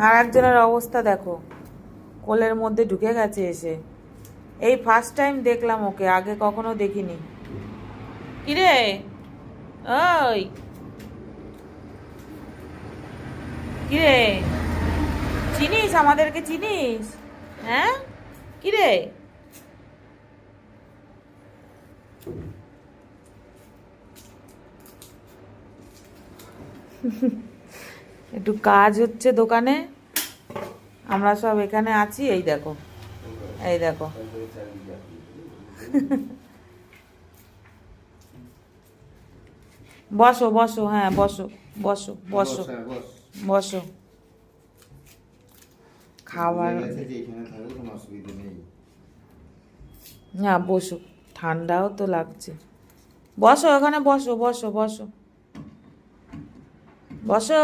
আর একজনের অবস্থা দেখো, কোলের মধ্যে ঢুকে গেছে এসে। এই ফার্স্ট টাইম দেখলাম ওকে, আগে কখনো দেখিনি। কিরে, ওই কিরে, চিনিস আমাদেরকে, চিনিস? হ্যাঁ, কিরে? একটু কাজ হচ্ছে দোকানে, আমরা সব এখানে আছি। এই দেখো, এই দেখো। বসো বসো, হ্যাঁ বসো, বসো বসো, বসো। খাবার, না বসো, ঠান্ডাও তো লাগছে। বসো, ওখানে বসো, বসো বসো, বসো।